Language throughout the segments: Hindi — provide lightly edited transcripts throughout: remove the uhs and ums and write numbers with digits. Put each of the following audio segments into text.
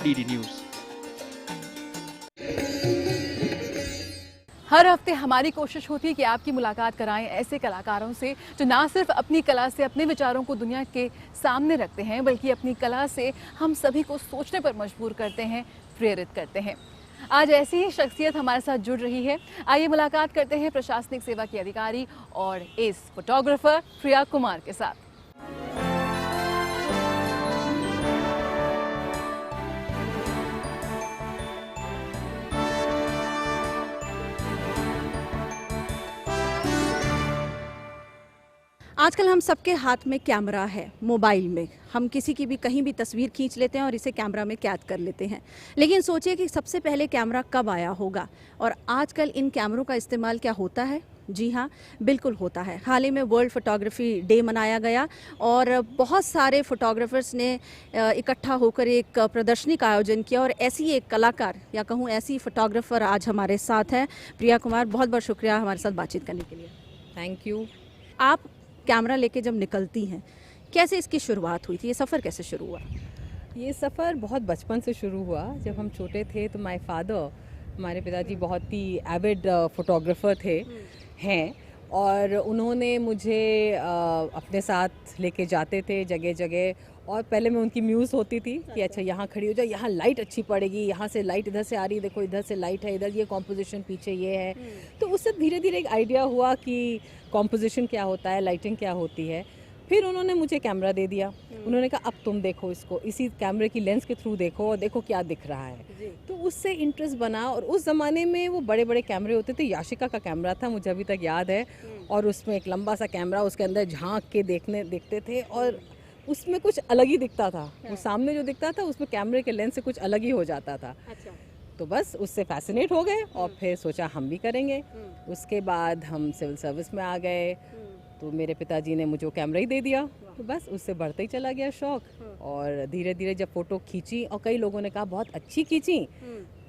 DD news. हर हफ्ते हमारी कोशिश होती है कि आपकी मुलाकात कराएं ऐसे कलाकारों से जो ना सिर्फ अपनी कला से अपने विचारों को दुनिया के सामने रखते हैं, बल्कि अपनी कला से हम सभी को सोचने पर मजबूर करते हैं, प्रेरित करते हैं। आज ऐसी ही शख्सियत हमारे साथ जुड़ रही है। आइए मुलाकात करते हैं प्रशासनिक सेवा की अधिकारी और एस फोटोग्राफर प्रिया कुमार के साथ। आजकल हम सबके हाथ में कैमरा है, मोबाइल में हम किसी की भी कहीं भी तस्वीर खींच लेते हैं और इसे कैमरा में कैद कर लेते हैं। लेकिन सोचिए कि सबसे पहले कैमरा कब आया होगा और आजकल इन कैमरों का इस्तेमाल क्या होता है? जी हाँ, बिल्कुल होता है। हाल ही में वर्ल्ड फोटोग्राफी डे मनाया गया और बहुत सारे फोटोग्राफर्स ने इकट्ठा होकर एक प्रदर्शनी का आयोजन किया और ऐसी एक कलाकार या कहूँ ऐसी फोटोग्राफर आज हमारे साथ हैं। प्रिया कुमार, बहुत बहुत शुक्रिया हमारे साथ बातचीत करने के लिए। Thank you. आप कैमरा लेके जब निकलती हैं, कैसे इसकी शुरुआत हुई थी? ये सफ़र कैसे शुरू हुआ? ये सफ़र बहुत बचपन से शुरू हुआ। जब हम छोटे थे तो माय फादर, हमारे पिताजी बहुत ही एविड फोटोग्राफर थे हैं और उन्होंने मुझे अपने साथ लेके जाते थे जगह जगह। और पहले मैं उनकी म्यूज़ होती थी कि अच्छा यहाँ खड़ी हो जाए, यहाँ लाइट अच्छी पड़ेगी, यहाँ से लाइट इधर से आ रही है, देखो इधर से लाइट है, इधर ये कॉम्पोजिशन, पीछे ये है। तो उससे धीरे धीरे एक आइडिया हुआ कि कॉम्पोजिशन क्या होता है, लाइटिंग क्या होती है। फिर उन्होंने मुझे कैमरा दे दिया। उन्होंने कहा अब तुम देखो इसको, इसी कैमरे की लेंस के थ्रू देखो और देखो क्या दिख रहा है। तो उससे इंटरेस्ट बना और उस ज़माने में वो बड़े बड़े कैमरे होते थे। याशिका का कैमरा था, मुझे अभी तक याद है। और उसमें एक लंबा सा कैमरा, उसके अंदर झांक के देखते थे और उसमें कुछ अलग ही दिखता था। वो सामने जो दिखता था उसमें कैमरे के लेंस से कुछ अलग ही हो जाता था। तो बस उससे फैसिनेट हो गए और फिर सोचा हम भी करेंगे। उसके बाद हम सिविल सर्विस में आ गए तो मेरे पिताजी ने मुझे वो कैमरा ही दे दिया। तो बस उससे बढ़ते ही चला गया शौक़। और धीरे धीरे जब फ़ोटो खींची और कई लोगों ने कहा बहुत अच्छी खींची,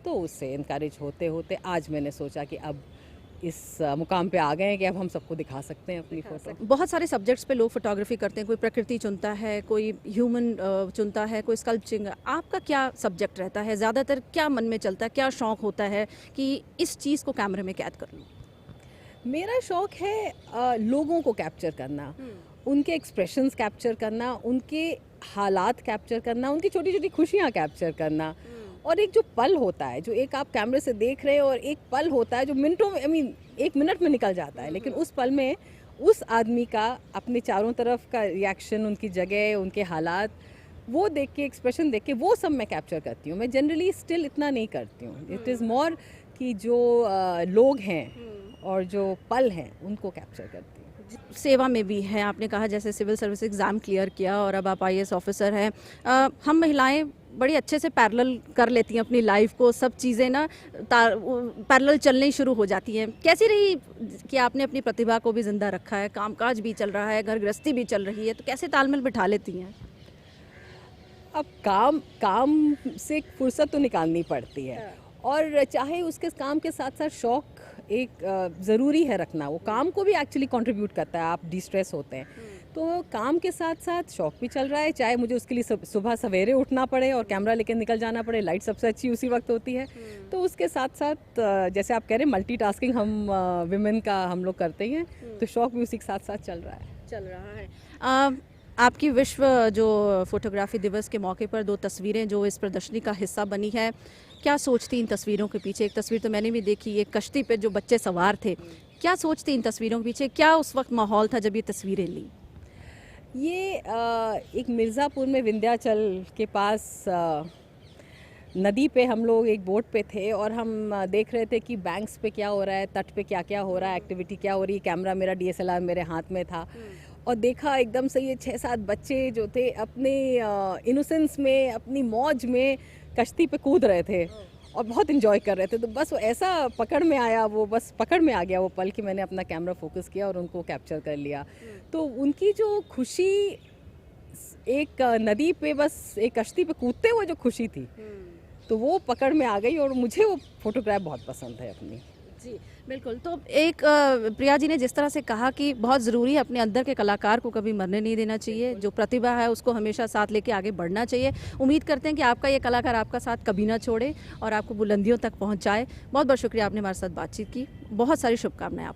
तो उससे इनकरेज होते होते आज मैंने सोचा कि अब इस मुकाम पे आ गए हैं कि अब हम सबको दिखा सकते हैं अपनी फ़ोटो। बहुत सारे सब्जेक्ट्स पे लोग फोटोग्राफी करते हैं। कोई प्रकृति चुनता है, कोई ह्यूमन चुनता है, कोई स्कल्पचिंग। आपका क्या सब्जेक्ट रहता है? ज़्यादातर क्या मन में चलता है, क्या शौक़ होता है कि इस चीज़ को कैमरे में कैद कर लूँ? मेरा शौक़ है लोगों को कैप्चर करना, उनके एक्सप्रेशंस कैप्चर करना, उनके हालात कैप्चर करना, उनकी छोटी छोटी खुशियाँ कैप्चर करना। और एक जो पल होता है, जो एक आप कैमरे से देख रहे हो और एक पल होता है जो मिनटों में, एक मिनट में निकल जाता है, लेकिन उस पल में उस आदमी का अपने चारों तरफ का रिएक्शन, उनकी जगह, उनके हालात, वो देख के, एक्सप्रेशन देख के, वो सब मैं कैप्चर करती हूँ। मैं जनरली स्टिल इतना नहीं करती हूँ। इट इज़ मोर कि जो लोग हैं और जो पल हैं उनको कैप्चर करती हूँ। सेवा में भी है, आपने कहा जैसे सिविल सर्विस एग्ज़ाम क्लियर किया और अब आप IAS ऑफिसर हैं। हम महिलाएं बड़ी अच्छे से पैरेलल कर लेती हैं अपनी लाइफ को, सब चीज़ें ना पैरेलल चलनी शुरू हो जाती हैं। कैसी रही कि आपने अपनी प्रतिभा को भी ज़िंदा रखा है, कामकाज भी चल रहा है, घर गृहस्थी भी चल रही है, तो कैसे तालमेल बिठा लेती हैं? अब काम से फुर्सत तो निकालनी पड़ती है और चाहे उसके काम के साथ साथ शौक़ एक ज़रूरी है रखना। वो काम को भी एक्चुअली कंट्रीब्यूट करता है, आप डिस्ट्रेस होते हैं। तो काम के साथ साथ शौक़ भी चल रहा है, चाहे मुझे उसके लिए सुबह सवेरे उठना पड़े और कैमरा लेकर निकल जाना पड़े। लाइट सबसे अच्छी उसी वक्त होती है। तो उसके साथ साथ जैसे आप कह रहे हैं मल्टीटास्किंग हम विमेन का हम लोग करते ही हैं, तो शौक़ भी उसी के साथ साथ चल रहा है। आपकी विश्व जो फोटोग्राफी दिवस के मौके पर 2 तस्वीरें जो इस प्रदर्शनी का हिस्सा बनी है, क्या सोचती इन तस्वीरों के पीछे? एक तस्वीर तो मैंने भी देखी, एक कश्ती पे जो बच्चे सवार थे। क्या सोचती इन तस्वीरों के पीछे? क्या उस वक्त माहौल था जब ये तस्वीरें ली? ये एक मिर्ज़ापुर में विंध्याचल के पास नदी पे हम लोग एक बोट पे थे और हम देख रहे थे कि बैंक्स पे क्या हो रहा है, तट पे क्या क्या हो रहा है, एक्टिविटी क्या हो रही है। कैमरा मेरा DSLR मेरे हाथ में था और देखा एकदम से ये 6-7 बच्चे जो थे अपने इनोसेंस में, अपनी मौज में कश्ती पे कूद रहे थे और बहुत इन्जॉय कर रहे थे। तो बस वो ऐसा पकड़ में आ गया वो पल कि मैंने अपना कैमरा फोकस किया और उनको कैप्चर कर लिया। तो उनकी जो खुशी, एक नदी पे बस एक कश्ती पे कूदते हुए जो खुशी थी, तो वो पकड़ में आ गई और मुझे वो फोटोग्राफ बहुत पसंद है अपनी। जी, बिल्कुल। तो एक प्रिया जी ने जिस तरह से कहा कि बहुत ज़रूरी है अपने अंदर के कलाकार को कभी मरने नहीं देना चाहिए, जो प्रतिभा है उसको हमेशा साथ लेके आगे बढ़ना चाहिए। उम्मीद करते हैं कि आपका ये कलाकार आपका साथ कभी ना छोड़े और आपको बुलंदियों तक पहुँचाए। बहुत-बहुत शुक्रिया आपने हमारे साथ बातचीत की। बहुत सारी शुभकामनाएँ आपको।